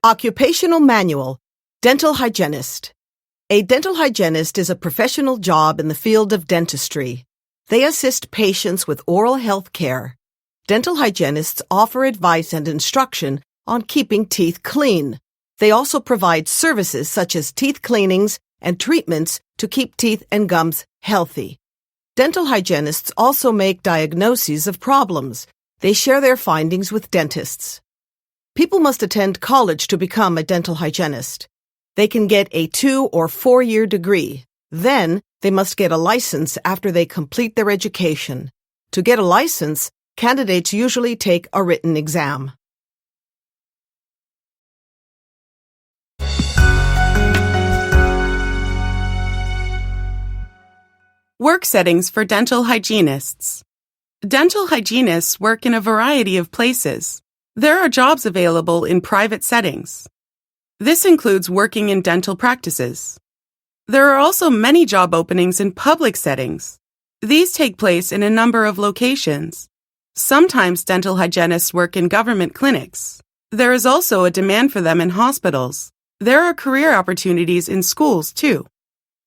Occupational Manual, Dental Hygienist. A dental hygienist is a professional job in the field of dentistry. They assist patients with oral health care. Dental hygienists offer advice and instruction on keeping teeth clean. They also provide services such as teeth cleanings and treatments to keep teeth and gums healthy. Dental hygienists also make diagnoses of problems. They share their findings with dentists. People must attend college to become a dental hygienist. They can get a 2- or 4-year degree. Then, they must get a license after they complete their education. To get a license, candidates usually take a written exam. Work settings for dental hygienists. Dental hygienists work in a variety of places. There are jobs available in private settings. This includes working in dental practices. There are also many job openings in public settings. These take place in a number of locations. Sometimes dental hygienists work in government clinics. There is also a demand for them in hospitals. There are career opportunities in schools, too.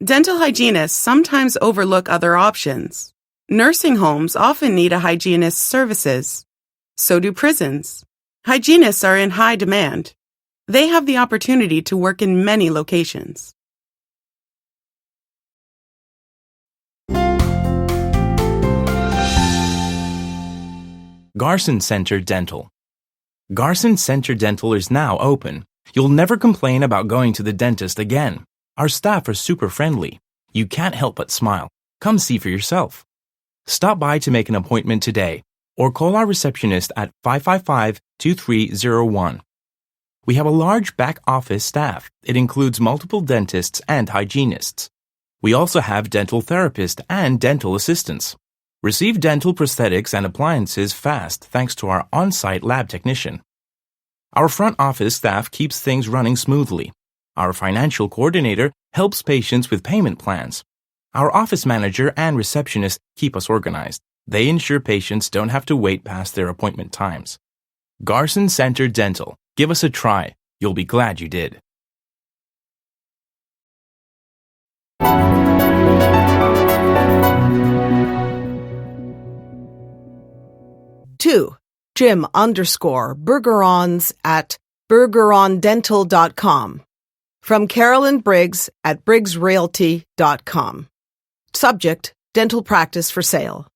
Dental hygienists sometimes overlook other options. Nursing homes often need a hygienist's services. So do prisons. Hygienists are in high demand. They have the opportunity to work in many locations. Garson Center Dental. Garson Center Dental is now open. You'll never complain about going to the dentist again. Our staff are super friendly. You can't help but smile. Come see for yourself. Stop by to make an appointment today or call our receptionist at 555-2301. We have a large back office staff. It includes multiple dentists and hygienists. We also have dental therapists and dental assistants. Receive dental prosthetics and appliances fast thanks to our on-site lab technician. Our front office staff keeps things running smoothly. Our financial coordinator helps patients with payment plans. Our office manager and receptionist keep us organized. They ensure patients don't have to wait past their appointment times. Garson Center Dental. Give us a try. You'll be glad you did. Two, Jim_Bergerons at bergerondental.com. From Carolyn Briggs at briggsrealty.com. Subject, dental practice for sale.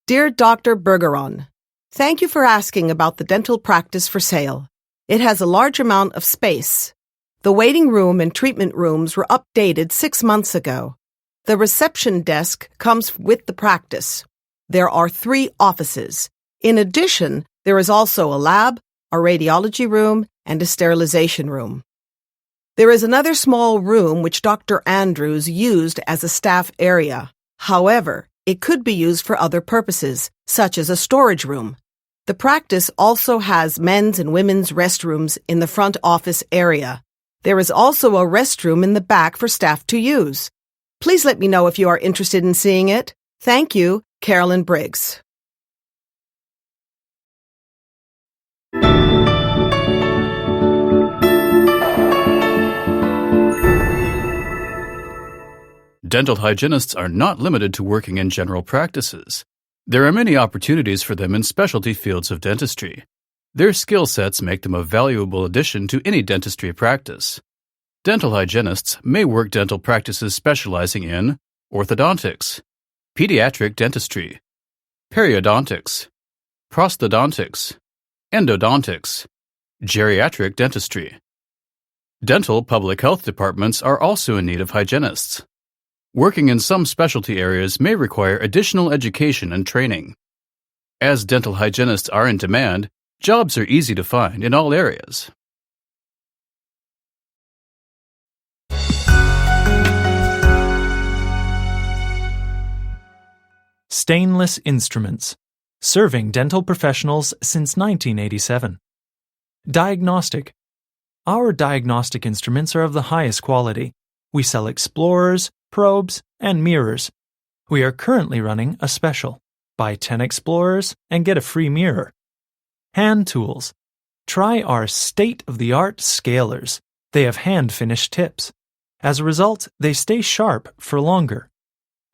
Dear Dr. Bergeron, thank you for asking about the dental practice for sale. It has a large amount of space. The waiting room and treatment rooms were updated 6 months ago. The reception desk comes with the practice. There are 3 offices. In addition, there is also a lab, a radiology room, and a sterilization room. There is another small room which Dr. Andrews used as a staff area. However, it could be used for other purposes, such as a storage room. The practice also has men's and women's restrooms in the front office area. There is also a restroom in the back for staff to use. Please let me know if you are interested in seeing it. Thank you, Carolyn Briggs. Dental hygienists are not limited to working in general practices. There are many opportunities for them in specialty fields of dentistry. Their skill sets make them a valuable addition to any dentistry practice. Dental hygienists may work dental practices specializing in orthodontics, pediatric dentistry, periodontics, prosthodontics, endodontics, geriatric dentistry. Dental public health departments are also in need of hygienists. Working in some specialty areas may require additional education and training. As dental hygienists are in demand, jobs are easy to find in all areas. Stainless instruments. Serving dental professionals since 1987. Diagnostic. Our diagnostic instruments are of the highest quality. We sell explorers, probes, and mirrors. We are currently running a special. Buy 10 explorers and get a free mirror. Hand tools. Try our state-of-the-art scalers. They have hand-finished tips. As a result, they stay sharp for longer.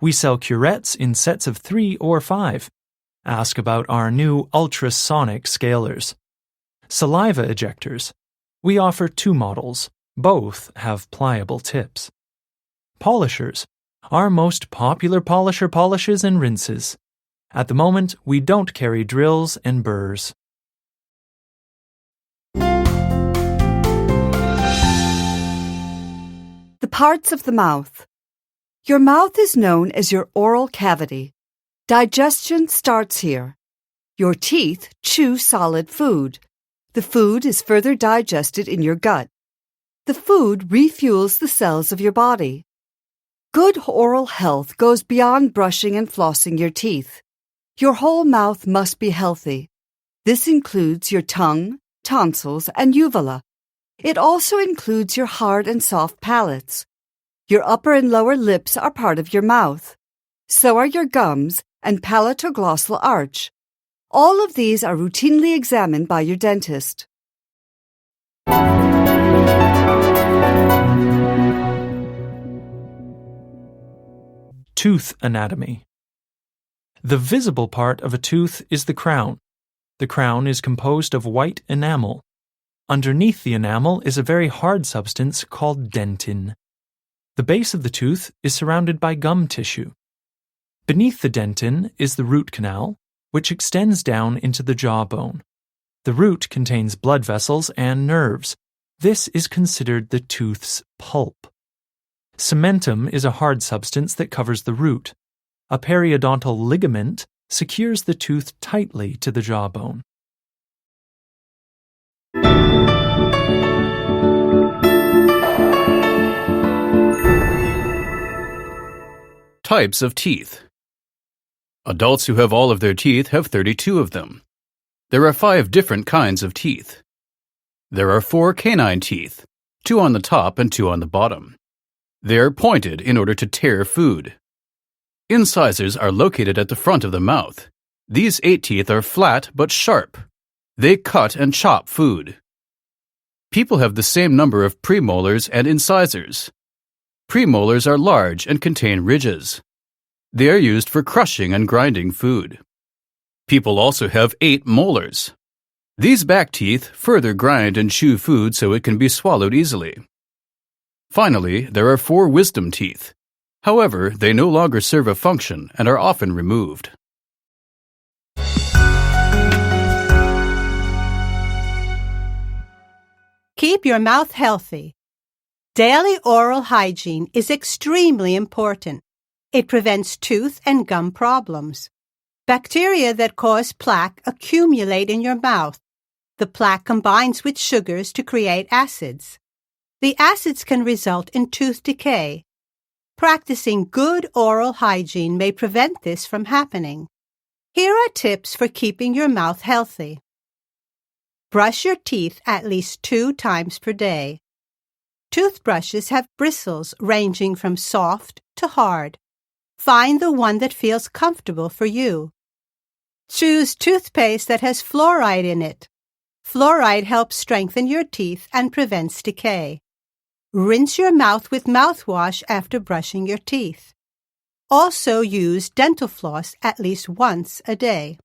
We sell curettes in sets of 3 or 5. Ask about our new ultrasonic scalers. Saliva ejectors. We offer 2 models. Both have pliable tips. Polishers. Our most popular polisher polishes and rinses. At the moment, we don't carry drills and burrs. The parts of the mouth. Your mouth is known as your oral cavity. Digestion starts here. Your teeth chew solid food. The food is further digested in your gut. The food refuels the cells of your body. Good oral health goes beyond brushing and flossing your teeth. Your whole mouth must be healthy. This includes your tongue, tonsils, and uvula. It also includes your hard and soft palates. Your upper and lower lips are part of your mouth. So are your gums and palatoglossal arch. All of these are routinely examined by your dentist. Tooth anatomy. The visible part of a tooth is the crown. The crown is composed of white enamel. Underneath the enamel is a very hard substance called dentin. The base of the tooth is surrounded by gum tissue. Beneath the dentin is the root canal, which extends down into the jawbone. The root contains blood vessels and nerves. This is considered the tooth's pulp. Cementum is a hard substance that covers the root. A periodontal ligament secures the tooth tightly to the jawbone. Types of teeth. Adults who have all of their teeth have 32 of them. There are 5 different kinds of teeth. There are 4 canine teeth, 2 on the top and 2 on the bottom. They are pointed in order to tear food. Incisors are located at the front of the mouth. These 8 teeth are flat but sharp. They cut and chop food. People have the same number of premolars and incisors. Premolars are large and contain ridges. They are used for crushing and grinding food. People also have 8 molars. These back teeth further grind and chew food so it can be swallowed easily. Finally, there are 4 wisdom teeth. However, they no longer serve a function and are often removed. Keep your mouth healthy. Daily oral hygiene is extremely important. It prevents tooth and gum problems. Bacteria that cause plaque accumulate in your mouth. The plaque combines with sugars to create acids. The acids can result in tooth decay. Practicing good oral hygiene may prevent this from happening. Here are tips for keeping your mouth healthy. Brush your teeth at least 2 times per day. Toothbrushes have bristles ranging from soft to hard. Find the one that feels comfortable for you. Choose toothpaste that has fluoride in it. Fluoride helps strengthen your teeth and prevents decay. Rinse your mouth with mouthwash after brushing your teeth. Also use dental floss at least once a day.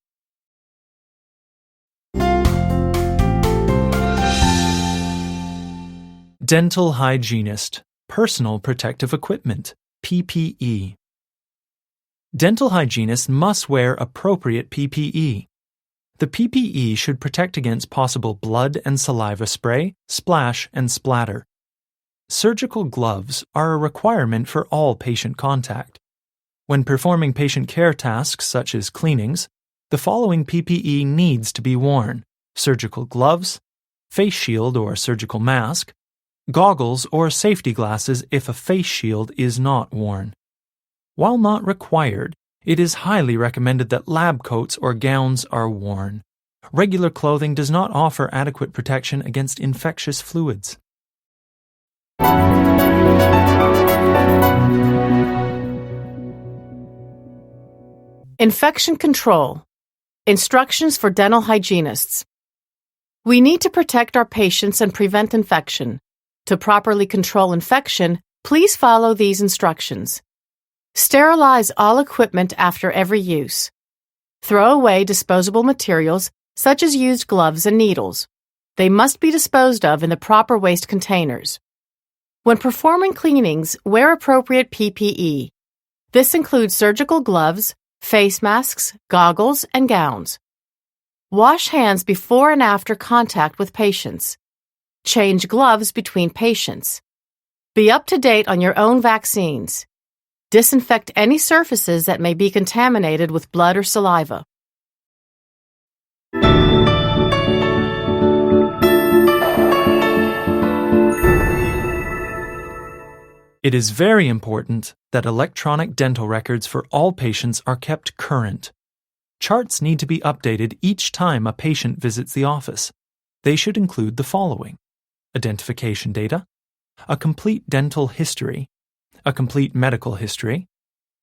Dental hygienist, personal protective equipment, PPE. Dental hygienists must wear appropriate PPE. The PPE should protect against possible blood and saliva spray, splash, and splatter. Surgical gloves are a requirement for all patient contact. When performing patient care tasks such as cleanings, the following PPE needs to be worn: surgical gloves, face shield or surgical mask, goggles or safety glasses if a face shield is not worn. While not required, it is highly recommended that lab coats or gowns are worn. Regular clothing does not offer adequate protection against infectious fluids. Infection control. Instructions for dental hygienists. We need to protect our patients and prevent infection. To properly control infection, please follow these instructions. Sterilize all equipment after every use. Throw away disposable materials such as used gloves and needles. They must be disposed of in the proper waste containers. When performing cleanings, wear appropriate PPE. This includes surgical gloves, face masks, goggles, and gowns. Wash hands before and after contact with patients. Change gloves between patients. Be up to date on your own vaccines. Disinfect any surfaces that may be contaminated with blood or saliva. It is very important that electronic dental records for all patients are kept current. Charts need to be updated each time a patient visits the office. They should include the following: identification data, a complete dental history, a complete medical history,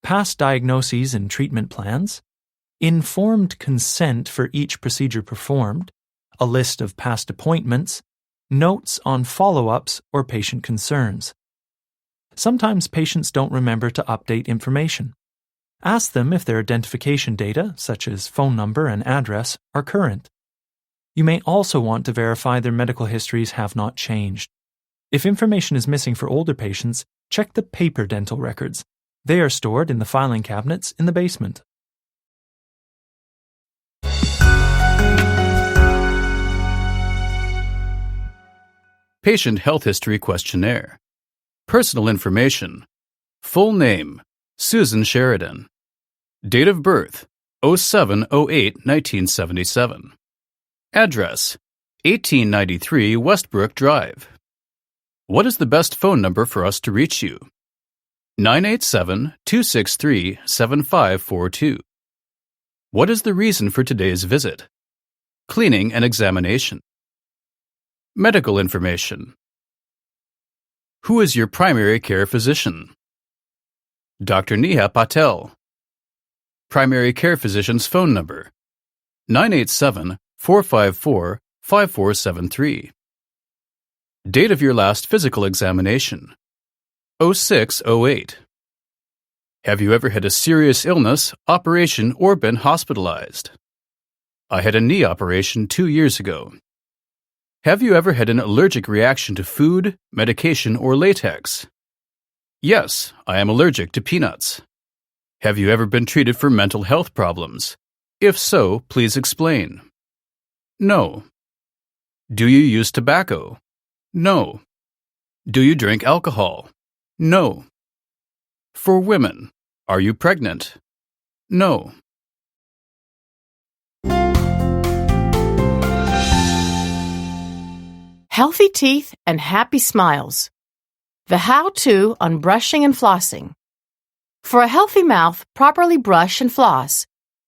past diagnoses and treatment plans, informed consent for each procedure performed, a list of past appointments, notes on follow-ups or patient concerns. Sometimes patients don't remember to update information. Ask them if their identification data, such as phone number and address, are current. You may also want to verify their medical histories have not changed. If information is missing for older patients, check the paper dental records. They are stored in the filing cabinets in the basement. Patient Health History Questionnaire. Personal information. Full name: Susan Sheridan. Date of birth: 07/08/1977. Address: 1893 Westbrook Drive. What is the best phone number for us to reach you? 987-263-7542. What is the reason for today's visit? Cleaning and examination. Medical information. Who is your primary care physician? Dr. Neha Patel. Primary care physician's phone number: 987-454-5473. Date of your last physical examination: 06/08. Have you ever had a serious illness, operation, or been hospitalized? I had a knee operation 2 years ago. Have you ever had an allergic reaction to food, medication, or latex? Yes, I am allergic to peanuts. Have you ever been treated for mental health problems? If so, please explain. No. Do you use tobacco? No. Do you drink alcohol? No. For women, are you pregnant? No. Healthy teeth and happy smiles. The how-to on brushing and flossing. For a healthy mouth, properly brush and floss.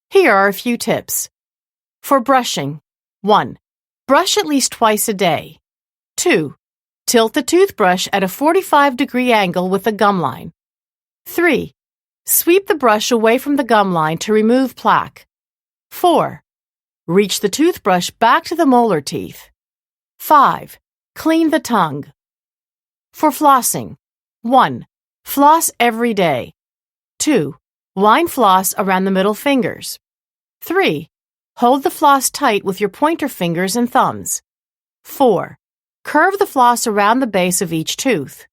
Here are a few tips. For brushing: 1. Brush at least twice a day. 2. Tilt the toothbrush at a 45-degree angle with the gum line. 3. Sweep the brush away from the gum line to remove plaque. 4. Reach the toothbrush back to the molar teeth. 5. Clean the tongue. For flossing: 1. Floss every day. 2. Wind floss around the middle fingers. 3. Hold the floss tight with your pointer fingers and thumbs. 4. Curve the floss around the base of each tooth.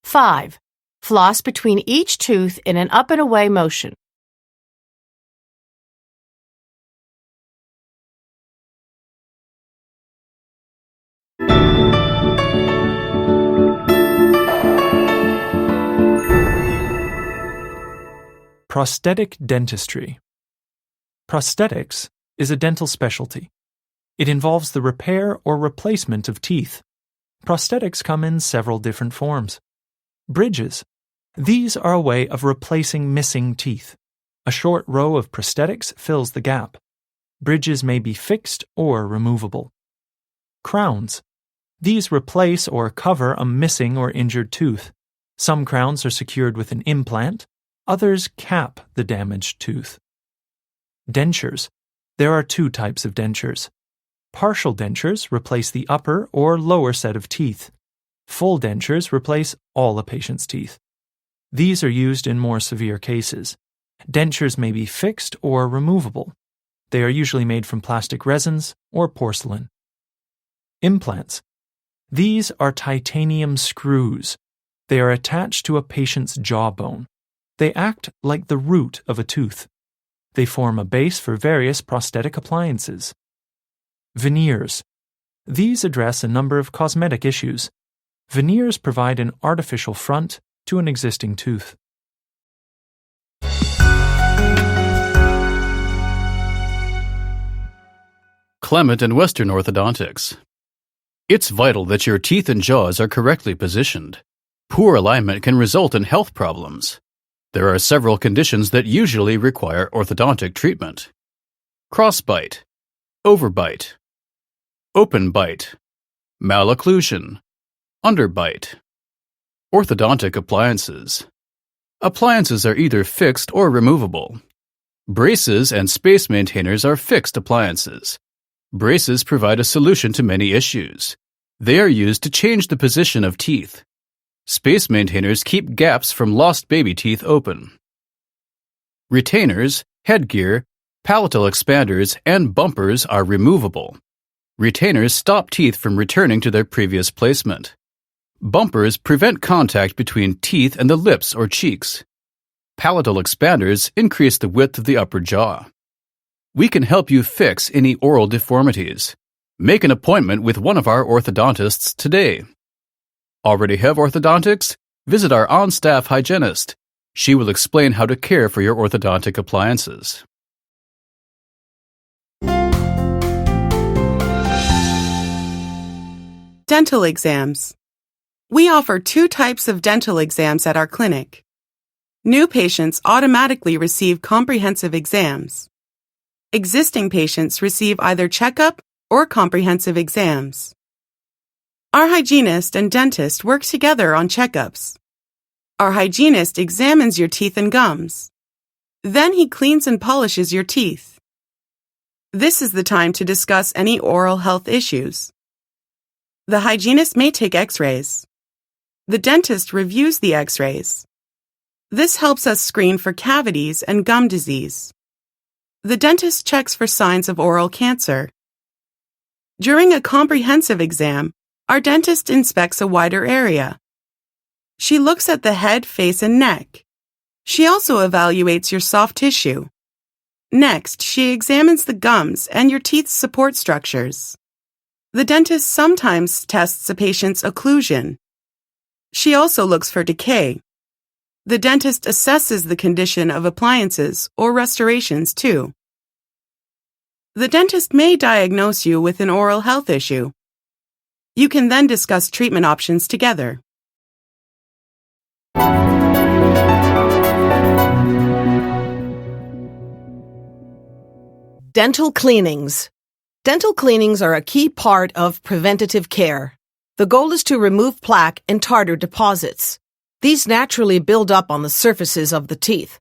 5. Floss between each tooth in an up and away motion. Prosthetic dentistry. Prosthetics is a dental specialty. It involves the repair or replacement of teeth. Prosthetics come in several different forms. Bridges. These are a way of replacing missing teeth. A short row of prosthetics fills the gap. Bridges may be fixed or removable. Crowns. These replace or cover a missing or injured tooth. Some crowns are secured with an implant. Others cap the damaged tooth. Dentures. There are two types of dentures. Partial dentures replace the upper or lower set of teeth. Full dentures replace all a patient's teeth. These are used in more severe cases. Dentures may be fixed or removable. They are usually made from plastic resins or porcelain. Implants. These are titanium screws. They are attached to a patient's jawbone. They act like the root of a tooth. They form a base for various prosthetic appliances. Veneers. These address a number of cosmetic issues. Veneers provide an artificial front to an existing tooth. Clement and Western orthodontics. It's vital that your teeth and jaws are correctly positioned. Poor alignment can result in health problems. There are several conditions that usually require orthodontic treatment. Crossbite, overbite, open bite, malocclusion, underbite. Orthodontic appliances. Appliances are either fixed or removable. Braces and space maintainers are fixed appliances. Braces provide a solution to many issues. They are used to change the position of teeth. Space maintainers keep gaps from lost baby teeth open. Retainers, headgear, palatal expanders, and bumpers are removable. Retainers stop teeth from returning to their previous placement. Bumpers prevent contact between teeth and the lips or cheeks. Palatal expanders increase the width of the upper jaw. We can help you fix any oral deformities. Make an appointment with one of our orthodontists today. Already have orthodontics? Visit our on-staff hygienist. She will explain how to care for your orthodontic appliances. Dental exams. We offer 2 types of dental exams at our clinic. New patients automatically receive comprehensive exams. Existing patients receive either checkup or comprehensive exams. Our hygienist and dentist work together on checkups. Our hygienist examines your teeth and gums. Then he cleans and polishes your teeth. This is the time to discuss any oral health issues. The hygienist may take x-rays. The dentist reviews the x-rays. This helps us screen for cavities and gum disease. The dentist checks for signs of oral cancer. During a comprehensive exam, our dentist inspects a wider area. She looks at the head, face, and neck. She also evaluates your soft tissue. Next, she examines the gums and your teeth's support structures. The dentist sometimes tests a patient's occlusion. She also looks for decay. The dentist assesses the condition of appliances or restorations too. The dentist may diagnose you with an oral health issue. You can then discuss treatment options together. Dental cleanings. Dental cleanings are a key part of preventative care. The goal is to remove plaque and tartar deposits. These naturally build up on the surfaces of the teeth.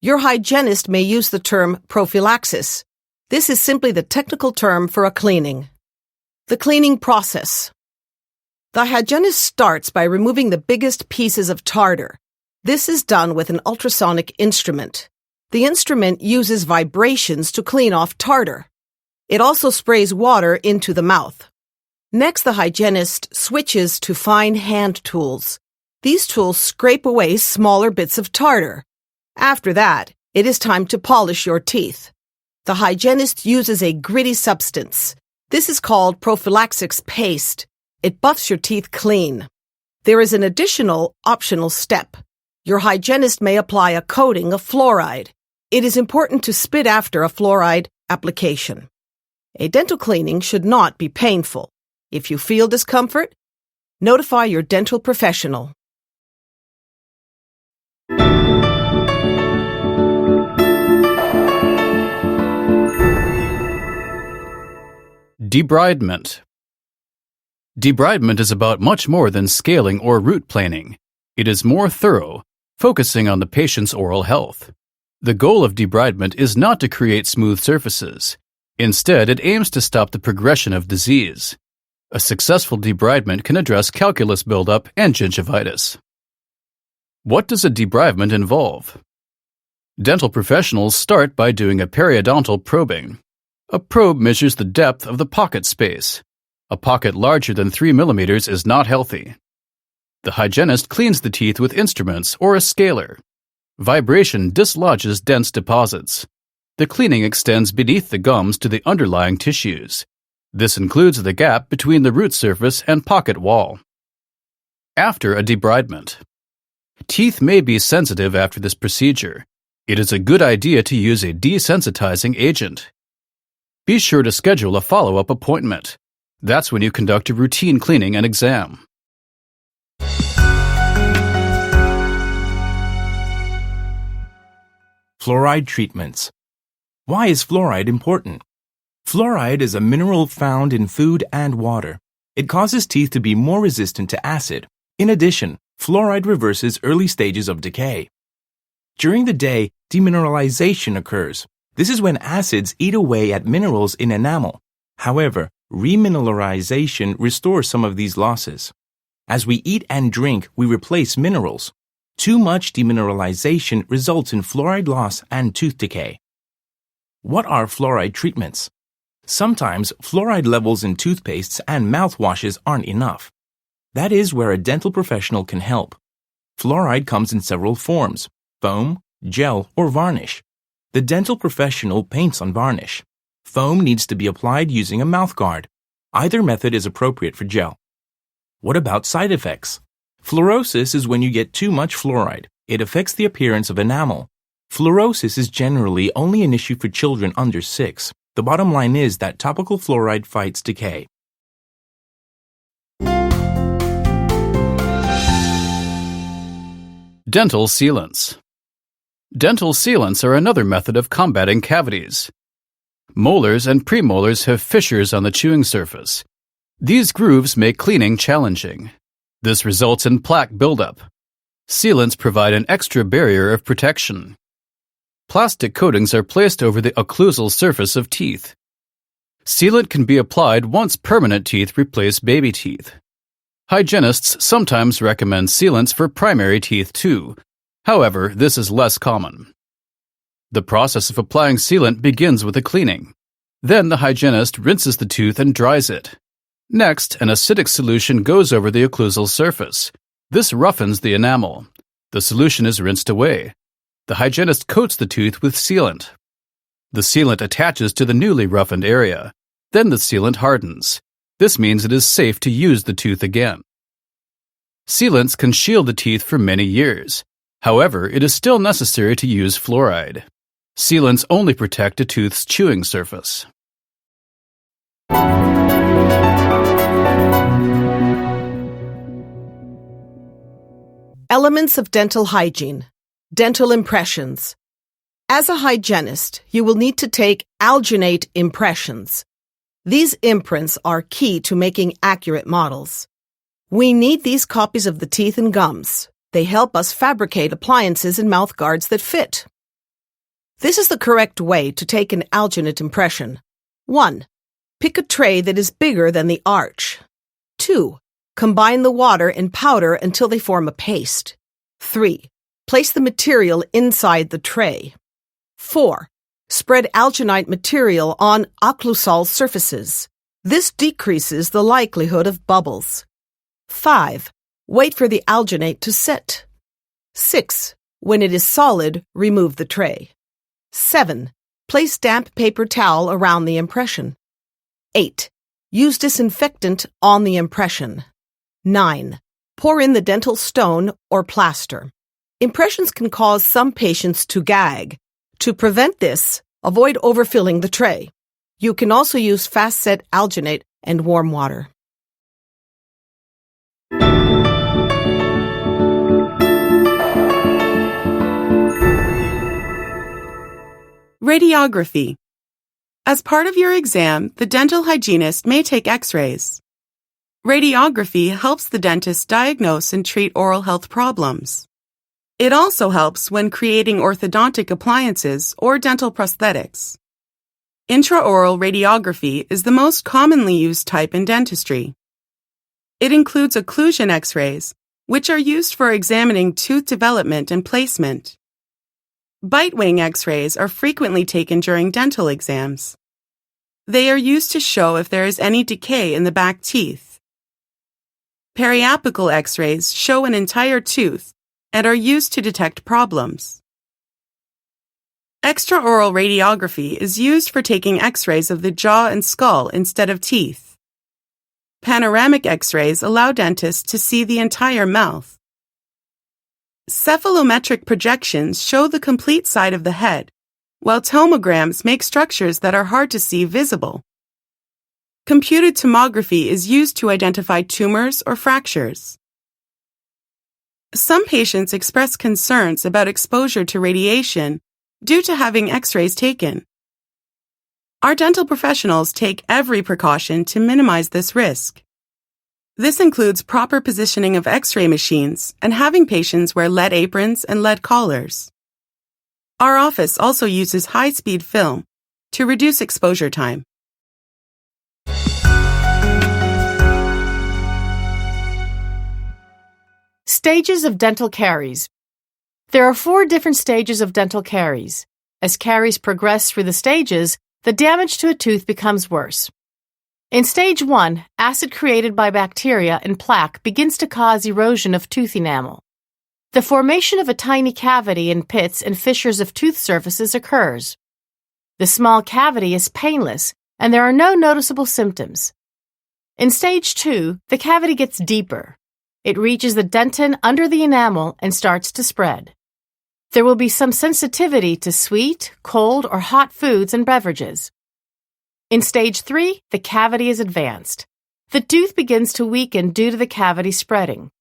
Your hygienist may use the term prophylaxis. This is simply the technical term for a cleaning. The cleaning process. The hygienist starts by removing the biggest pieces of tartar. This is done with an ultrasonic instrument. The instrument uses vibrations to clean off tartar. It also sprays water into the mouth. Next, the hygienist switches to fine hand tools. These tools scrape away smaller bits of tartar. After that, it is time to polish your teeth. The hygienist uses a gritty substance. This is called prophylaxis paste. It buffs your teeth clean. There is an additional optional step. Your hygienist may apply a coating of fluoride. It is important to spit after a fluoride application. A dental cleaning should not be painful. If you feel discomfort, notify your dental professional. Debridement. Debridement is about much more than scaling or root planing. It is more thorough, focusing on the patient's oral health. The goal of debridement is not to create smooth surfaces. Instead, it aims to stop the progression of disease. A successful debridement can address calculus buildup and gingivitis. What does a debridement involve? Dental professionals start by doing a periodontal probing. A probe measures the depth of the pocket space. A pocket larger than 3 millimeters is not healthy. The hygienist cleans the teeth with instruments or a scaler. Vibration dislodges dense deposits. The cleaning extends beneath the gums to the underlying tissues. This includes the gap between the root surface and pocket wall. After a debridement. Teeth may be sensitive after this procedure. It is a good idea to use a desensitizing agent. Be sure to schedule a follow-up appointment. That's when you conduct a routine cleaning and exam. Fluoride treatments. Why is fluoride important? Fluoride is a mineral found in food and water. It causes teeth to be more resistant to acid. In addition, fluoride reverses early stages of decay. During the day, demineralization occurs. This is when acids eat away at minerals in enamel. However, remineralization restores some of these losses. As we eat and drink, we replace minerals. Too much demineralization results in fluoride loss and tooth decay. What are fluoride treatments? Sometimes fluoride levels in toothpastes and mouthwashes aren't enough. That is where a dental professional can help. Fluoride comes in several forms: foam, gel, or varnish. The dental professional paints on varnish. Foam needs to be applied using a mouthguard. Either method is appropriate for gel. What about side effects? Fluorosis is when you get too much fluoride. It affects the appearance of enamel. Fluorosis is generally only an issue for children under 6. The bottom line is that topical fluoride fights decay. Dental sealants. Dental sealants are another method of combating cavities. Molars and premolars have fissures on the chewing surface. These grooves make cleaning challenging. This results in plaque buildup. Sealants provide an extra barrier of protection. Plastic coatings are placed over the occlusal surface of teeth. Sealant can be applied once permanent teeth replace baby teeth. Hygienists sometimes recommend sealants for primary teeth too. However, this is less common. The process of applying sealant begins with a cleaning. Then the hygienist rinses the tooth and dries it. Next, an acidic solution goes over the occlusal surface. This roughens the enamel. The solution is rinsed away. The hygienist coats the tooth with sealant. The sealant attaches to the newly roughened area. Then the sealant hardens. This means it is safe to use the tooth again. Sealants can shield the teeth for many years. However, it is still necessary to use fluoride. Sealants only protect a tooth's chewing surface. Elements of dental hygiene. Dental impressions. As a hygienist, you will need to take alginate impressions. These imprints are key to making accurate models. We need these copies of the teeth and gums. They help us fabricate appliances and mouth guards that fit. This is the correct way to take an alginate impression. 1. Pick a tray that is bigger than the arch. 2. Combine the water and powder until they form a paste. 3. Place the material inside the tray. 4. Spread alginate material on occlusal surfaces. This decreases the likelihood of bubbles. 5. Wait for the alginate to set. 6. When it is solid, remove the tray. 7. Place damp paper towel around the impression. 8. Use disinfectant on the impression. 9. Pour in the dental stone or plaster. Impressions can cause some patients to gag. To prevent this, avoid overfilling the tray. You can also use fast-set alginate and warm water. Radiography. As part of your exam, the dental hygienist may take x-rays. Radiography helps the dentist diagnose and treat oral health problems. It also helps when creating orthodontic appliances or dental prosthetics. Intraoral radiography is the most commonly used type in dentistry. It includes occlusion X-rays, which are used for examining tooth development and placement. Bite wing X-rays are frequently taken during dental exams. They are used to show if there is any decay in the back teeth. Periapical X-rays show an entire tooth and are used to detect problems. Extraoral radiography is used for taking X-rays of the jaw and skull instead of teeth. Panoramic X-rays allow dentists to see the entire mouth. Cephalometric projections show the complete side of the head, while tomograms make structures that are hard to see visible. Computed tomography is used to identify tumors or fractures. Some patients express concerns about exposure to radiation due to having X-rays taken. Our dental professionals take every precaution to minimize this risk. This includes proper positioning of X-ray machines and having patients wear lead aprons and lead collars. Our office also uses high-speed film to reduce exposure time. Stages of dental caries. There are 4 different stages of dental caries. As caries progress through the stages, the damage to a tooth becomes worse. In stage 1, acid created by bacteria and plaque begins to cause erosion of tooth enamel. The formation of a tiny cavity in pits and fissures of tooth surfaces occurs. The small cavity is painless, and there are no noticeable symptoms. In stage 2, the cavity gets deeper. It reaches the dentin under the enamel and starts to spread. There will be some sensitivity to sweet, cold, or hot foods and beverages. In stage 3, the cavity is advanced. The tooth begins to weaken due to the cavity spreading.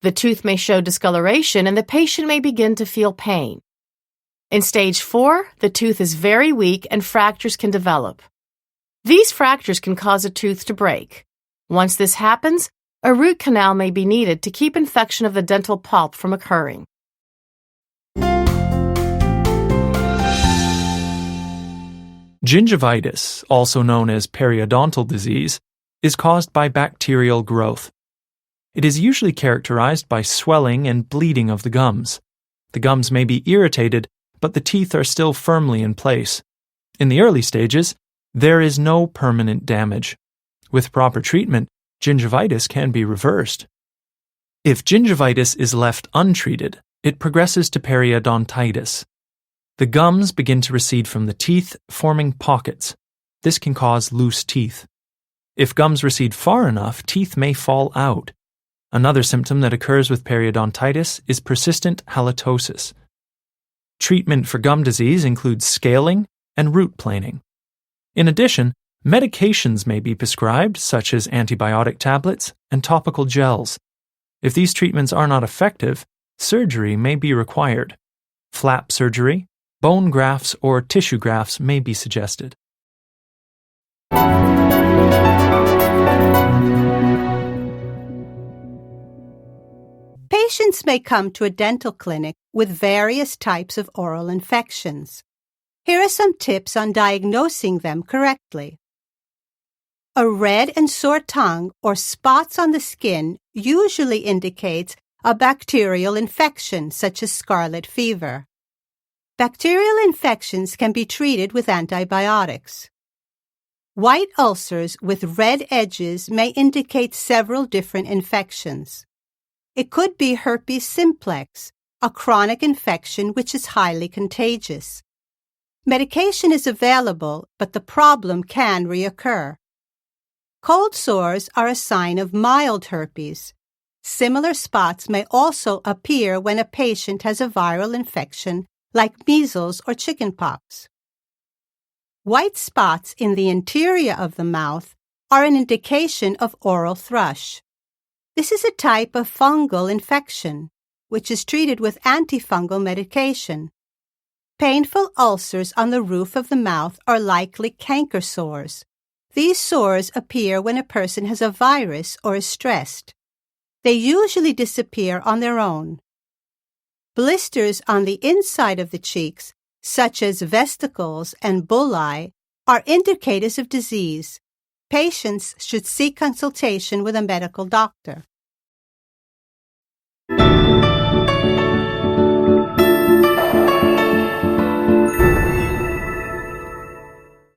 The tooth may show discoloration and the patient may begin to feel pain. In stage 4, the tooth is very weak and fractures can develop. These fractures can cause a tooth to break. Once this happens, a root canal may be needed to keep infection of the dental pulp from occurring. Gingivitis, also known as periodontal disease, is caused by bacterial growth. It is usually characterized by swelling and bleeding of the gums. The gums may be irritated, but the teeth are still firmly in place. In the early stages, there is no permanent damage. With proper treatment, gingivitis can be reversed. If gingivitis is left untreated, it progresses to periodontitis. The gums begin to recede from the teeth, forming pockets. This can cause loose teeth. If gums recede far enough, teeth may fall out. Another symptom that occurs with periodontitis is persistent halitosis. Treatment for gum disease includes scaling and root planing. In addition, medications may be prescribed, such as antibiotic tablets and topical gels. If these treatments are not effective, surgery may be required. Flap surgery, bone grafts, or tissue grafts may be suggested. Patients may come to a dental clinic with various types of oral infections. Here are some tips on diagnosing them correctly. A red and sore tongue or spots on the skin usually indicates a bacterial infection such as scarlet fever. Bacterial infections can be treated with antibiotics. White ulcers with red edges may indicate several different infections. It could be herpes simplex, a chronic infection which is highly contagious. Medication is available, but the problem can reoccur. Cold sores are a sign of mild herpes. Similar spots may also appear when a patient has a viral infection like measles or chickenpox. White spots in the interior of the mouth are an indication of oral thrush. This is a type of fungal infection, which is treated with antifungal medication. Painful ulcers on the roof of the mouth are likely canker sores. These sores appear when a person has a virus or is stressed. They usually disappear on their own. Blisters on the inside of the cheeks, such as vesicles and bulli, are indicators of disease. Patients should seek consultation with a medical doctor.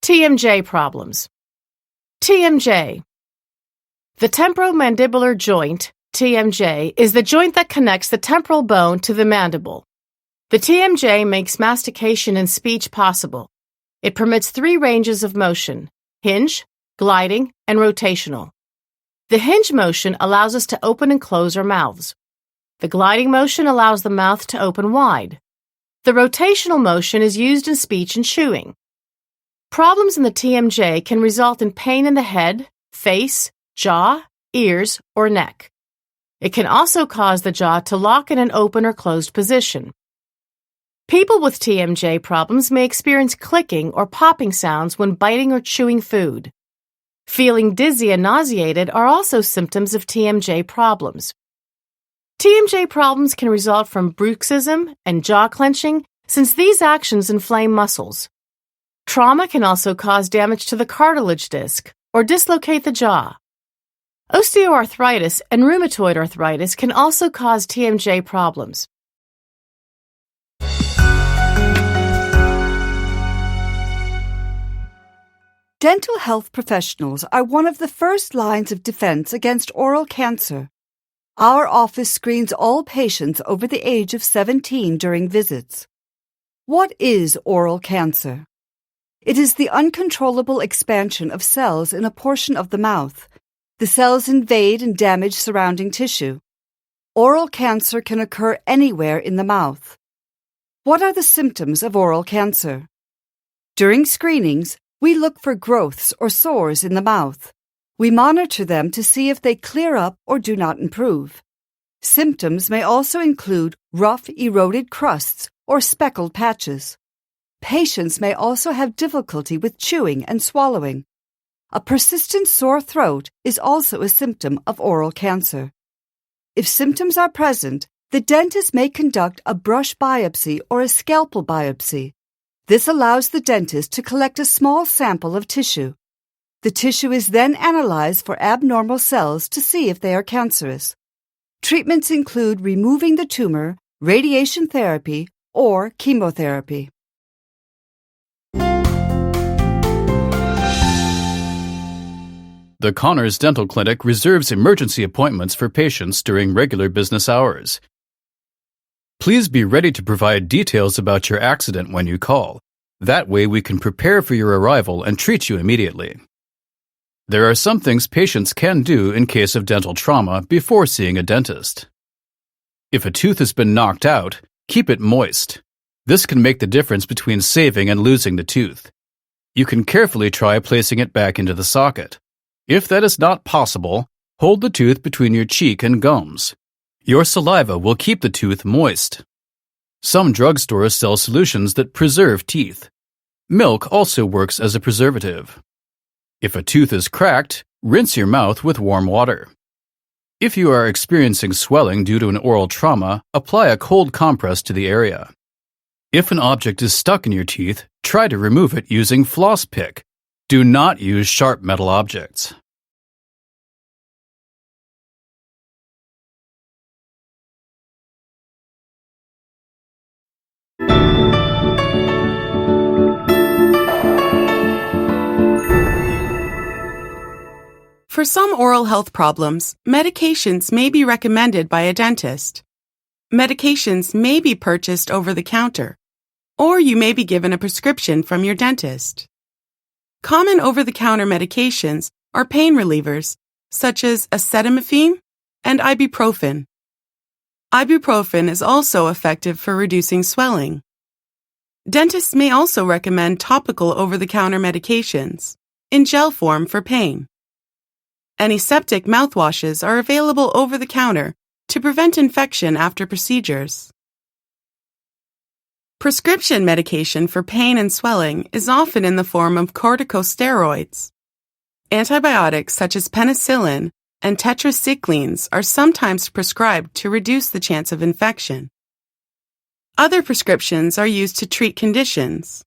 TMJ problems. TMJ. The temporomandibular joint, TMJ, is the joint that connects the temporal bone to the mandible. The TMJ makes mastication and speech possible. It permits 3 ranges of motion: hinge, gliding, and rotational. The hinge motion allows us to open and close our mouths. The gliding motion allows the mouth to open wide. The rotational motion is used in speech and chewing. Problems in the TMJ can result in pain in the head, face, jaw, ears, or neck. It can also cause the jaw to lock in an open or closed position. People with TMJ problems may experience clicking or popping sounds when biting or chewing food. Feeling dizzy and nauseated are also symptoms of TMJ problems. TMJ problems can result from bruxism and jaw clenching, since these actions inflame muscles. Trauma can also cause damage to the cartilage disc or dislocate the jaw. Osteoarthritis and rheumatoid arthritis can also cause TMJ problems. Dental health professionals are one of the first lines of defense against oral cancer. Our office screens all patients over the age of 17 during visits. What is oral cancer? It is the uncontrollable expansion of cells in a portion of the mouth. The cells invade and damage surrounding tissue. Oral cancer can occur anywhere in the mouth. What are the symptoms of oral cancer? During screenings, we look for growths or sores in the mouth. We monitor them to see if they clear up or do not improve. Symptoms may also include rough, eroded crusts or speckled patches. Patients may also have difficulty with chewing and swallowing. A persistent sore throat is also a symptom of oral cancer. If symptoms are present, the dentist may conduct a brush biopsy or a scalpel biopsy. This allows the dentist to collect a small sample of tissue. The tissue is then analyzed for abnormal cells to see if they are cancerous. Treatments include removing the tumor, radiation therapy, or chemotherapy. The Connors Dental Clinic reserves emergency appointments for patients during regular business hours. Please be ready to provide details about your accident when you call. That way we can prepare for your arrival and treat you immediately. There are some things patients can do in case of dental trauma before seeing a dentist. If a tooth has been knocked out, keep it moist. This can make the difference between saving and losing the tooth. You can carefully try placing it back into the socket. If that is not possible, hold the tooth between your cheek and gums. Your saliva will keep the tooth moist. Some drugstores sell solutions that preserve teeth. Milk also works as a preservative. If a tooth is cracked, rinse your mouth with warm water. If you are experiencing swelling due to an oral trauma, apply a cold compress to the area. If an object is stuck in your teeth, try to remove it using floss pick. Do not use sharp metal objects. For some oral health problems, medications may be recommended by a dentist. Medications may be purchased over the counter, or you may be given a prescription from your dentist. Common over-the-counter medications are pain relievers, such as acetaminophen and ibuprofen. Ibuprofen is also effective for reducing swelling. Dentists may also recommend topical over-the-counter medications in gel form for pain. Antiseptic mouthwashes are available over the counter to prevent infection after procedures. Prescription medication for pain and swelling is often in the form of corticosteroids. Antibiotics such as penicillin and tetracyclines are sometimes prescribed to reduce the chance of infection. Other prescriptions are used to treat conditions.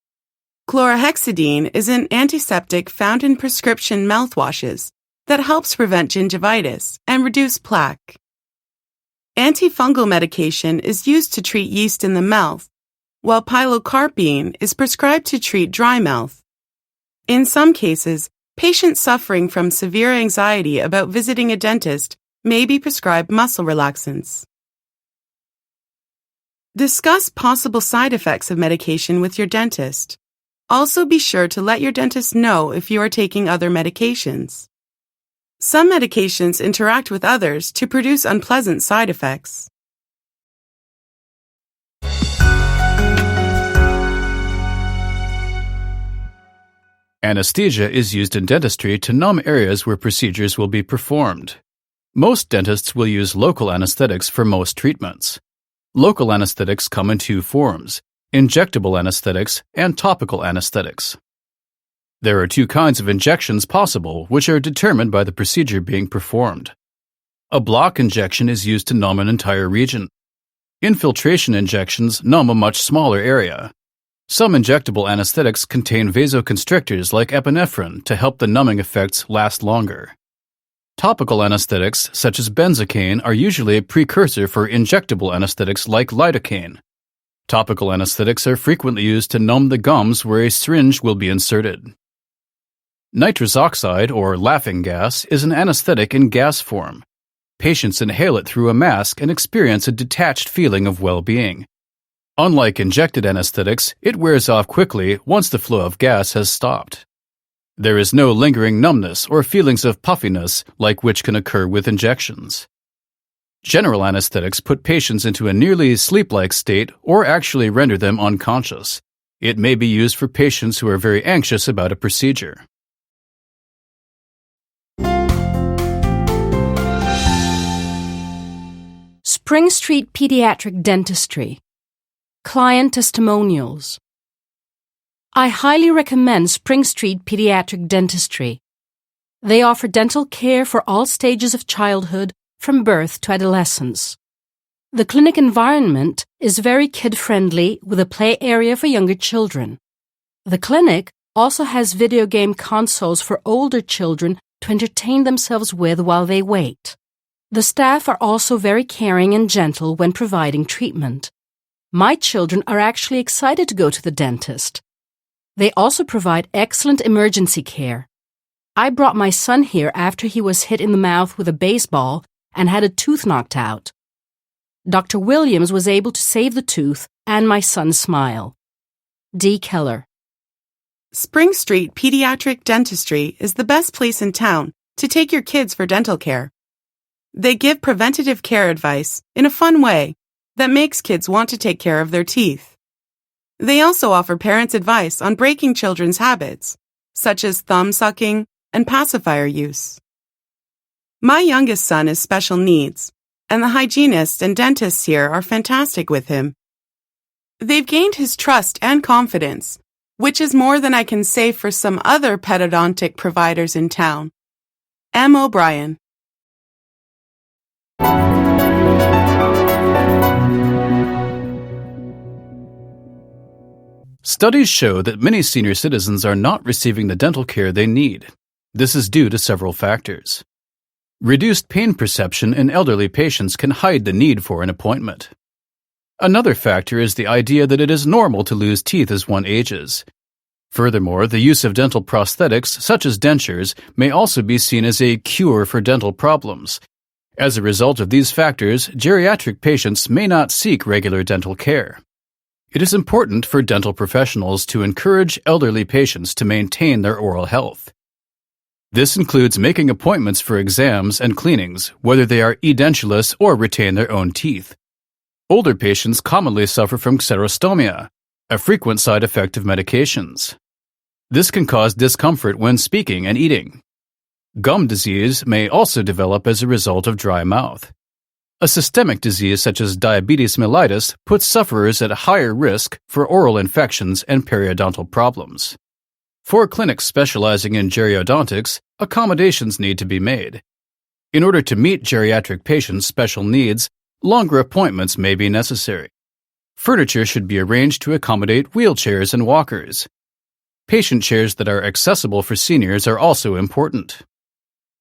Chlorhexidine is an antiseptic found in prescription mouthwashes that helps prevent gingivitis and reduce plaque. Antifungal medication is used to treat yeast in the mouth, while pilocarpine is prescribed to treat dry mouth. In some cases, patients suffering from severe anxiety about visiting a dentist may be prescribed muscle relaxants. Discuss possible side effects of medication with your dentist. Also be sure to let your dentist know if you are taking other medications. Some medications interact with others to produce unpleasant side effects. Anesthesia is used in dentistry to numb areas where procedures will be performed. Most dentists will use local anesthetics for most treatments. Local anesthetics come in two forms: injectable anesthetics and topical anesthetics. There are two kinds of injections possible, which are determined by the procedure being performed. A block injection is used to numb an entire region. Infiltration injections numb a much smaller area. Some injectable anesthetics contain vasoconstrictors like epinephrine to help the numbing effects last longer. Topical anesthetics, such as benzocaine, are usually a precursor for injectable anesthetics like lidocaine. Topical anesthetics are frequently used to numb the gums where a syringe will be inserted. Nitrous oxide, or laughing gas, is an anesthetic in gas form. Patients inhale it through a mask and experience a detached feeling of well-being. Unlike injected anesthetics, it wears off quickly once the flow of gas has stopped. There is no lingering numbness or feelings of puffiness like which can occur with injections. General anesthetics put patients into a nearly sleep-like state or actually render them unconscious. It may be used for patients who are very anxious about a procedure. Spring Street Pediatric Dentistry. Client Testimonials. I highly recommend Spring Street Pediatric Dentistry. They offer dental care for all stages of childhood, from birth to adolescence. The clinic environment is very kid-friendly with a play area for younger children. The clinic also has video game consoles for older children to entertain themselves with while they wait. The staff are also very caring and gentle when providing treatment. My children are actually excited to go to the dentist. They also provide excellent emergency care. I brought my son here after he was hit in the mouth with a baseball and had a tooth knocked out. Dr. Williams was able to save the tooth and my son's smile. D. Keller. Spring Street Pediatric Dentistry is the best place in town to take your kids for dental care. They give preventative care advice in a fun way that makes kids want to take care of their teeth. They also offer parents advice on breaking children's habits, such as thumb sucking and pacifier use. My youngest son has special needs, and the hygienists and dentists here are fantastic with him. They've gained his trust and confidence, which is more than I can say for some other pedodontic providers in town. M. O'Brien. Studies show that many senior citizens are not receiving the dental care they need. This is due to several factors. Reduced pain perception in elderly patients can hide the need for an appointment. Another factor is the idea that it is normal to lose teeth as one ages. Furthermore, the use of dental prosthetics, such as dentures, may also be seen as a cure for dental problems. As a result of these factors, geriatric patients may not seek regular dental care. It is important for dental professionals to encourage elderly patients to maintain their oral health. This includes making appointments for exams and cleanings, whether they are edentulous or retain their own teeth. Older patients commonly suffer from xerostomia, a frequent side effect of medications. This can cause discomfort when speaking and eating. Gum disease may also develop as a result of dry mouth. A systemic disease such as diabetes mellitus puts sufferers at higher risk for oral infections and periodontal problems. For clinics specializing in geriodontics, accommodations need to be made. In order to meet geriatric patients' special needs, longer appointments may be necessary. Furniture should be arranged to accommodate wheelchairs and walkers. Patient chairs that are accessible for seniors are also important.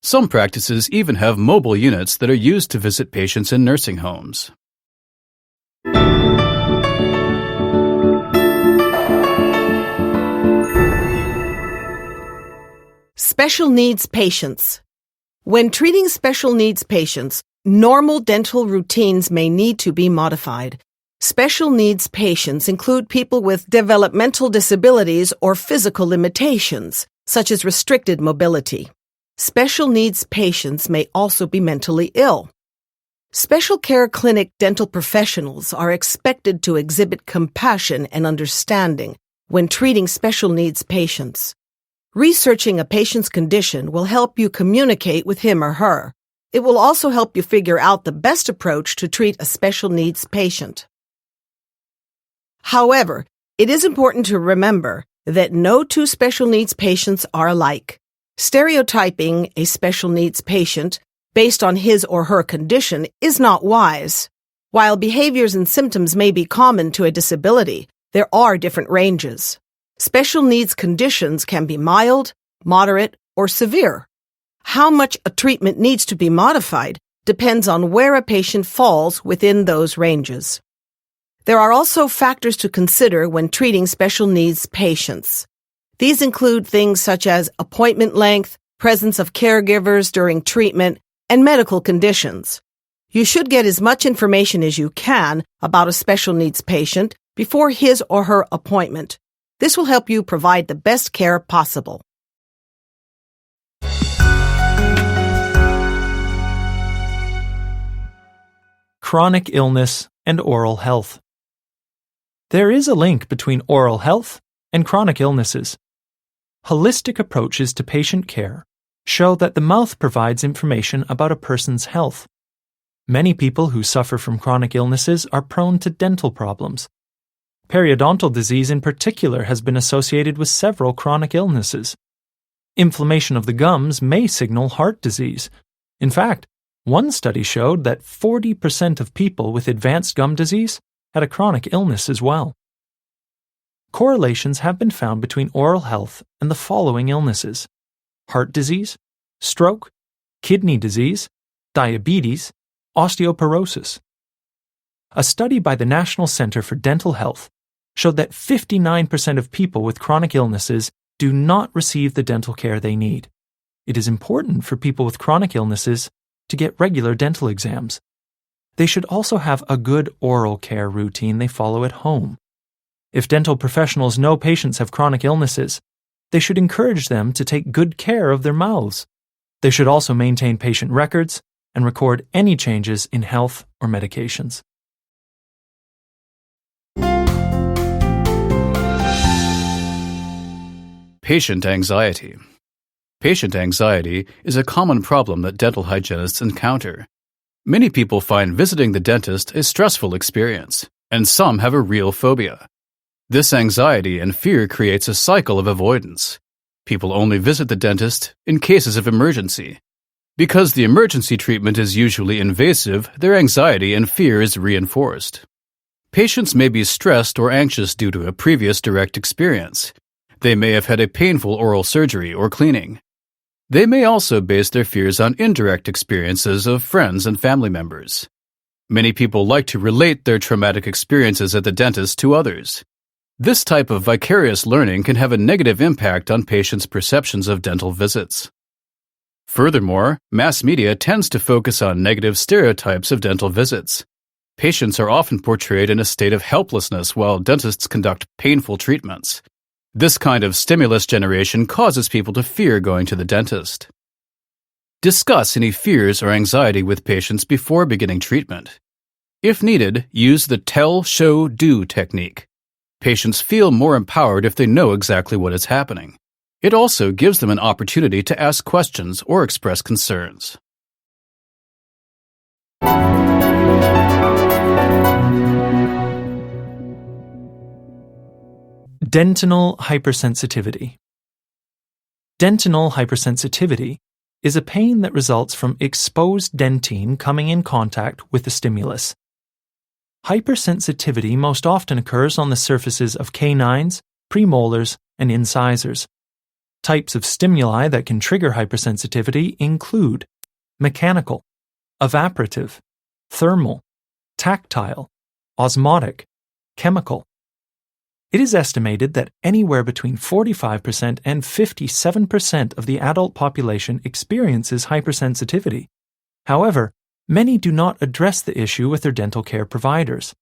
Some practices even have mobile units that are used to visit patients in nursing homes. Special needs patients. When treating special needs patients, normal dental routines may need to be modified. Special needs patients include people with developmental disabilities or physical limitations, such as restricted mobility. Special needs patients may also be mentally ill. Special care clinic dental professionals are expected to exhibit compassion and understanding when treating special needs patients. Researching a patient's condition will help you communicate with him or her. It will also help you figure out the best approach to treat a special needs patient. However, it is important to remember that no two special needs patients are alike. Stereotyping a special needs patient based on his or her condition is not wise. While behaviors and symptoms may be common to a disability, there are different ranges. Special needs conditions can be mild, moderate, or severe. How much a treatment needs to be modified depends on where a patient falls within those ranges. There are also factors to consider when treating special needs patients. These include things such as appointment length, presence of caregivers during treatment, and medical conditions. You should get as much information as you can about a special needs patient before his or her appointment. This will help you provide the best care possible. Chronic illness and oral health. There is a link between oral health and chronic illnesses. Holistic approaches to patient care show that the mouth provides information about a person's health. Many people who suffer from chronic illnesses are prone to dental problems. Periodontal disease in particular has been associated with several chronic illnesses. Inflammation of the gums may signal heart disease. In fact, one study showed that 40% of people with advanced gum disease had a chronic illness as well. Correlations have been found between oral health and the following illnesses: heart disease, stroke, kidney disease, diabetes, osteoporosis. A study by the National Center for Dental Health showed that 59% of people with chronic illnesses do not receive the dental care they need. It is important for people with chronic illnesses to get regular dental exams. They should also have a good oral care routine they follow at home. If dental professionals know patients have chronic illnesses, they should encourage them to take good care of their mouths. They should also maintain patient records and record any changes in health or medications. Patient anxiety. Patient anxiety is a common problem that dental hygienists encounter. Many people find visiting the dentist a stressful experience, and some have a real phobia. This anxiety and fear creates a cycle of avoidance. People only visit the dentist in cases of emergency. Because the emergency treatment is usually invasive, their anxiety and fear is reinforced. Patients may be stressed or anxious due to a previous direct experience. They may have had a painful oral surgery or cleaning. They may also base their fears on indirect experiences of friends and family members. Many people like to relate their traumatic experiences at the dentist to others. This type of vicarious learning can have a negative impact on patients' perceptions of dental visits. Furthermore, mass media tends to focus on negative stereotypes of dental visits. Patients are often portrayed in a state of helplessness while dentists conduct painful treatments. This kind of stimulus generation causes people to fear going to the dentist. Discuss any fears or anxiety with patients before beginning treatment. If needed, use the tell, show, do technique. Patients feel more empowered if they know exactly what is happening. It also gives them an opportunity to ask questions or express concerns. Dentinal hypersensitivity. Dentinal hypersensitivity is a pain that results from exposed dentine coming in contact with the stimulus. Hypersensitivity most often occurs on the surfaces of canines, premolars, and incisors. Types of stimuli that can trigger hypersensitivity include mechanical, evaporative, thermal, tactile, osmotic, chemical. It is estimated that anywhere between 45% and 57% of the adult population experiences hypersensitivity. However, many do not address the issue with their dental care providers.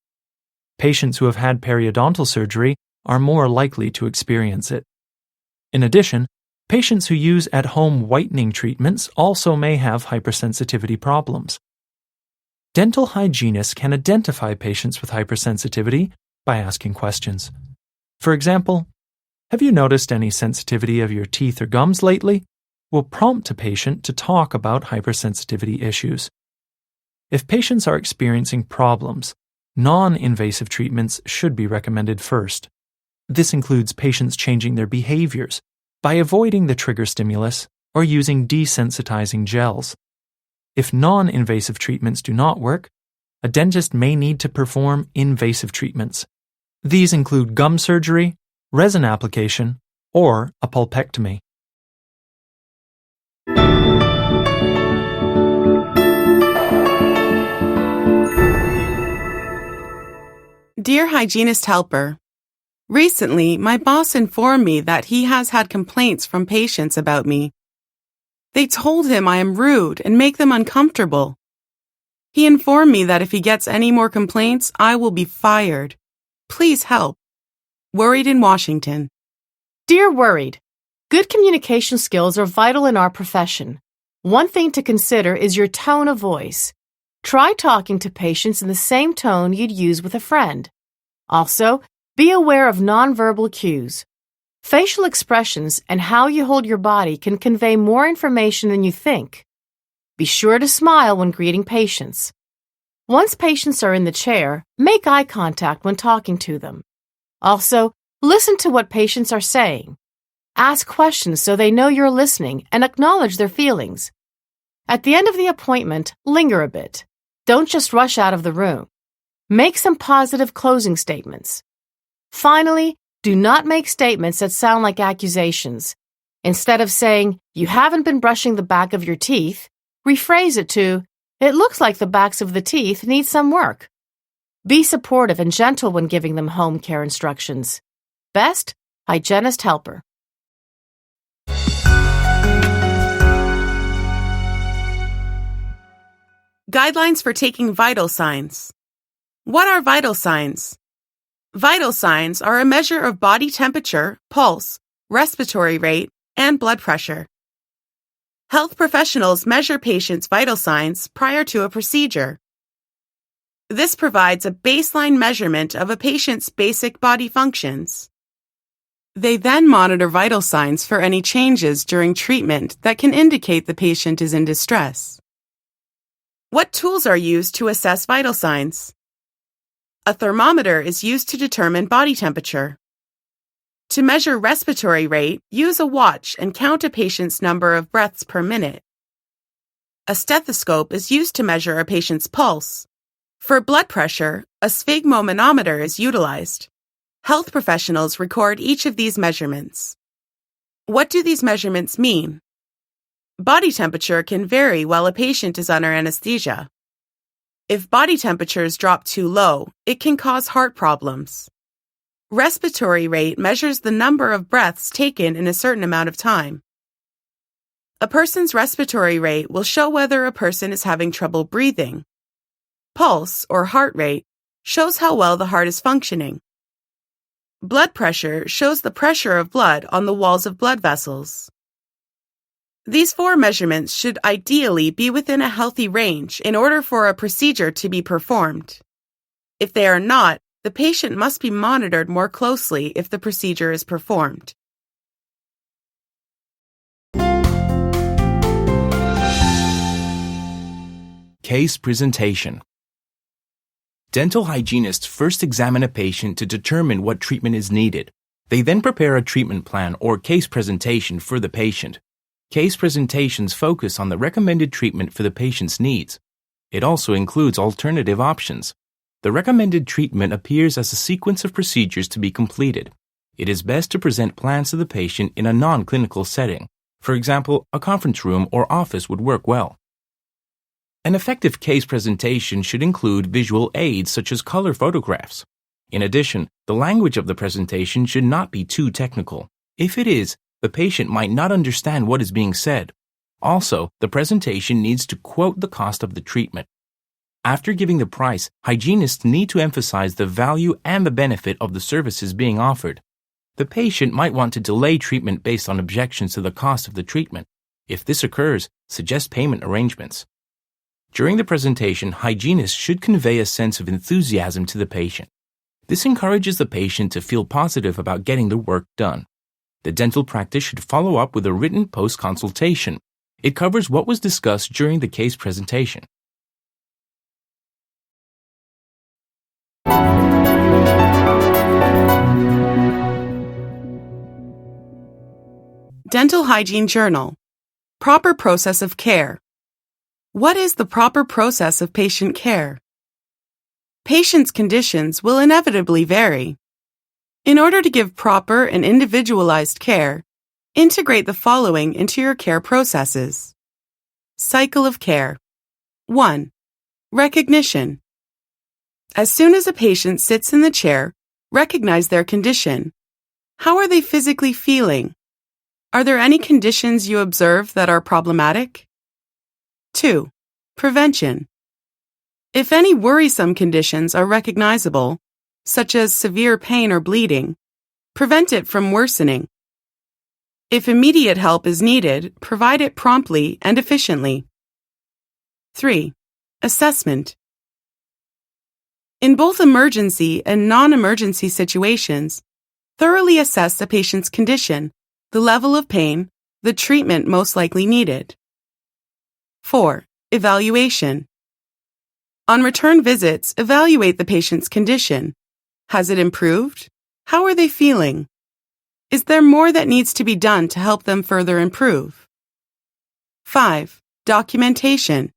Patients who have had periodontal surgery are more likely to experience it. In addition, patients who use at-home whitening treatments also may have hypersensitivity problems. Dental hygienists can identify patients with hypersensitivity by asking questions. For example, have you noticed any sensitivity of your teeth or gums lately? Will prompt a patient to talk about hypersensitivity issues. If patients are experiencing problems, non-invasive treatments should be recommended first. This includes patients changing their behaviors by avoiding the trigger stimulus or using desensitizing gels. If non-invasive treatments do not work, a dentist may need to perform invasive treatments. These include gum surgery, resin application, or a pulpectomy. Dear Hygienist Helper, recently my boss informed me that he has had complaints from patients about me. They told him I am rude and make them uncomfortable. He informed me that if he gets any more complaints, I will be fired. Please help. Worried in Washington. Dear Worried, good communication skills are vital in our profession. One thing to consider is your tone of voice. Try talking to patients in the same tone you'd use with a friend. Also, be aware of nonverbal cues. Facial expressions and how you hold your body can convey more information than you think. Be sure to smile when greeting patients. Once patients are in the chair, make eye contact when talking to them. Also, listen to what patients are saying. Ask questions so they know you're listening and acknowledge their feelings. At the end of the appointment, linger a bit. Don't just rush out of the room. Make some positive closing statements. Finally, do not make statements that sound like accusations. Instead of saying, "You haven't been brushing the back of your teeth," rephrase it to, "It looks like the backs of the teeth need some work." Be supportive and gentle when giving them home care instructions. Best, Hygienist Helper. Guidelines for taking vital signs. What are vital signs? Vital signs are a measure of body temperature, pulse, respiratory rate, and blood pressure. Health professionals measure patients' vital signs prior to a procedure. This provides a baseline measurement of a patient's basic body functions. They then monitor vital signs for any changes during treatment that can indicate the patient is in distress. What tools are used to assess vital signs? A thermometer is used to determine body temperature. To measure respiratory rate, use a watch and count a patient's number of breaths per minute. A stethoscope is used to measure a patient's pulse. For blood pressure, a sphygmomanometer is utilized. Health professionals record each of these measurements. What do these measurements mean? Body temperature can vary while a patient is under anesthesia. If body temperatures drop too low, it can cause heart problems. Respiratory rate measures the number of breaths taken in a certain amount of time. A person's respiratory rate will show whether a person is having trouble breathing. Pulse, or heart rate, shows how well the heart is functioning. Blood pressure shows the pressure of blood on the walls of blood vessels. These four measurements should ideally be within a healthy range in order for a procedure to be performed. If they are not, the patient must be monitored more closely if the procedure is performed. Case presentation. Dental hygienists first examine a patient to determine what treatment is needed. They then prepare a treatment plan or case presentation for the patient. Case presentations focus on the recommended treatment for the patient's needs. It also includes alternative options. The recommended treatment appears as a sequence of procedures to be completed. it is best to present plans to the patient in a non-clinical setting. For example, a conference room or office would work well. An effective case presentation should include visual aids such as color photographs. In addition, the language of the presentation should not be too technical. If it is, the patient might not understand what is being said. Also, the presentation needs to quote the cost of the treatment. After giving the price, hygienists need to emphasize the value and the benefit of the services being offered. The patient might want to delay treatment based on objections to the cost of the treatment. If this occurs, suggest payment arrangements. During the presentation, hygienists should convey a sense of enthusiasm to the patient. This encourages the patient to feel positive about getting the work done. The dental practice should follow up with a written post-consultation. It covers what was discussed during the case presentation. Dental Hygiene Journal. Proper process of care. What is the proper process of patient care? Patients' conditions will inevitably vary. In order to give proper and individualized care, integrate the following into your care processes. Cycle of care. 1. Recognition. As soon as a patient sits in the chair, recognize their condition. How are they physically feeling? Are there any conditions you observe that are problematic? 2. Prevention. If any worrisome conditions are recognizable, such as severe pain or bleeding, prevent it from worsening. If immediate help is needed, provide it promptly and efficiently. 3. Assessment. In both emergency and non-emergency situations, thoroughly assess a patient's condition, the level of pain, the treatment most likely needed. 4. Evaluation. On return visits, evaluate the patient's condition. Has it improved? How are they feeling? Is there more that needs to be done to help them further improve? 5. Documentation.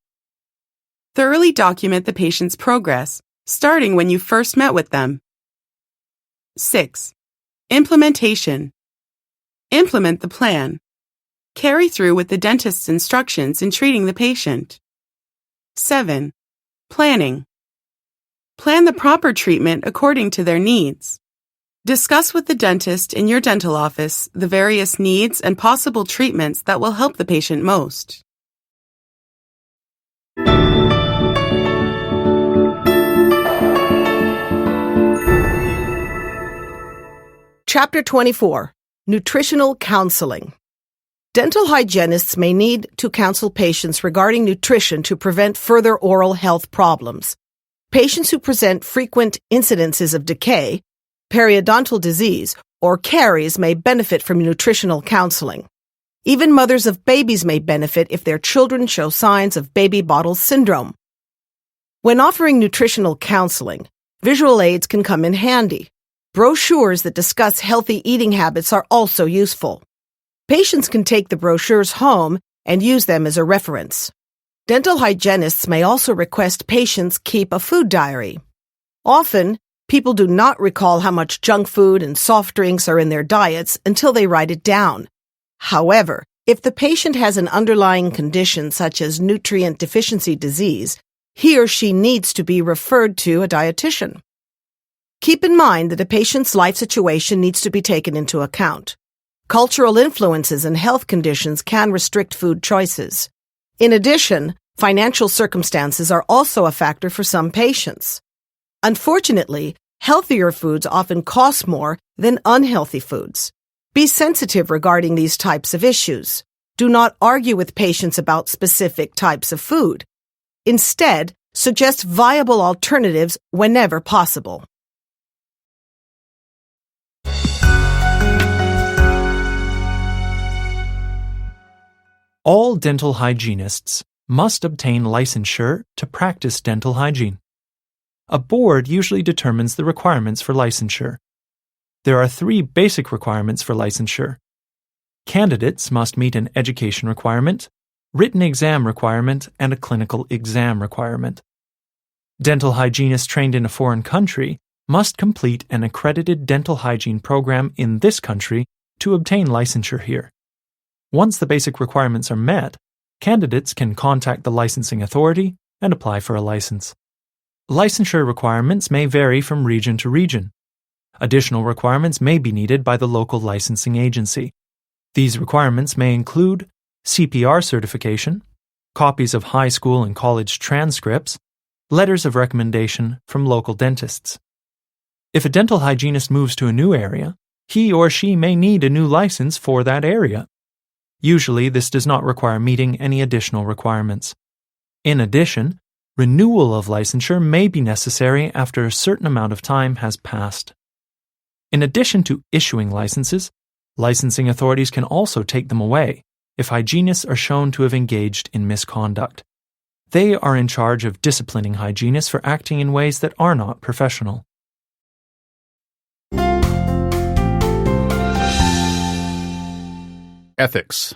Thoroughly document the patient's progress, starting when you first met with them. 6. Implementation. Implement the plan. Carry through with the dentist's instructions in treating the patient. 7. Planning. Plan the proper treatment according to their needs. Discuss with the dentist in your dental office the various needs and possible treatments that will help the patient most. Chapter 24. Nutritional Counseling. Dental hygienists may need to counsel patients regarding nutrition to prevent further oral health problems. Patients who present frequent incidences of decay, periodontal disease, or caries may benefit from nutritional counseling. Even mothers of babies may benefit if their children show signs of baby bottle syndrome. When offering nutritional counseling, visual aids can come in handy. Brochures that discuss healthy eating habits are also useful. Patients can take the brochures home and use them as a reference. Dental hygienists may also request patients keep a food diary. Often, people do not recall how much junk food and soft drinks are in their diets until they write it down. However, if the patient has an underlying condition such as nutrient deficiency disease, he or she needs to be referred to a dietitian. Keep in mind that a patient's life situation needs to be taken into account. Cultural influences and health conditions can restrict food choices. In addition, financial circumstances are also a factor for some patients. Unfortunately, healthier foods often cost more than unhealthy foods. Be sensitive regarding these types of issues. Do not argue with patients about specific types of food. Instead, suggest viable alternatives whenever possible. All dental hygienists must obtain licensure to practice dental hygiene. A board usually determines the requirements for licensure. There are 3 basic requirements for licensure. Candidates must meet an education requirement, written exam requirement, and a clinical exam requirement. Dental hygienists trained in a foreign country must complete an accredited dental hygiene program in this country to obtain licensure here. Once the basic requirements are met, candidates can contact the licensing authority and apply for a license. Licensure requirements may vary from region to region. Additional requirements may be needed by the local licensing agency. These requirements may include CPR certification, copies of high school and college transcripts, letters of recommendation from local dentists. If a dental hygienist moves to a new area, he or she may need a new license for that area. Usually, this does not require meeting any additional requirements. In addition, renewal of licensure may be necessary after a certain amount of time has passed. In addition to issuing licenses, licensing authorities can also take them away if hygienists are shown to have engaged in misconduct. They are in charge of disciplining hygienists for acting in ways that are not professional. Ethics.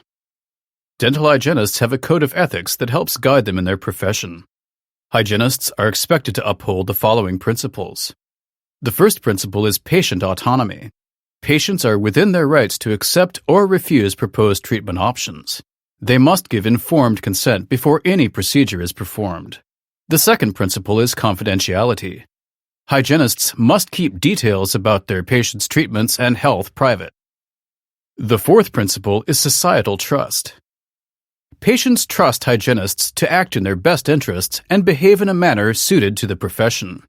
Dental hygienists have a code of ethics that helps guide them in their profession. Hygienists are expected to uphold the following principles. The first principle is patient autonomy. Patients are within their rights to accept or refuse proposed treatment options. They must give informed consent before any procedure is performed. The second principle is confidentiality. Hygienists must keep details about their patients' treatments and health private. The fourth principle is societal trust. Patients trust hygienists to act in their best interests and behave in a manner suited to the profession.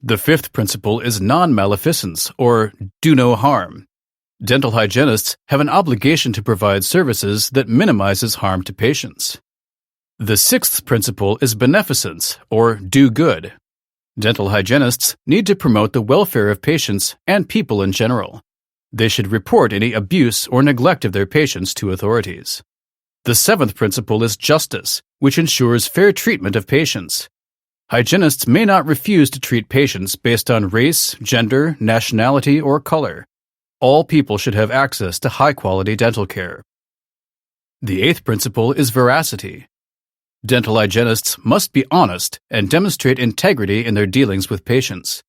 The fifth principle is non-maleficence, or do no harm. Dental hygienists have an obligation to provide services that minimizes harm to patients. The sixth principle is beneficence, or do good. Dental hygienists need to promote the welfare of patients and people in general. They should report any abuse or neglect of their patients to authorities. The seventh principle is justice, which ensures fair treatment of patients. Hygienists may not refuse to treat patients based on race, gender, nationality, or color. All people should have access to high-quality dental care. The eighth principle is veracity. Dental hygienists must be honest and demonstrate integrity in their dealings with patients.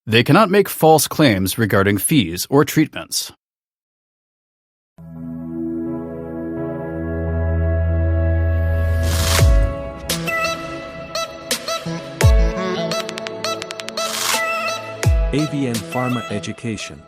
They cannot make false claims regarding fees or treatments. AVN Pharma Education.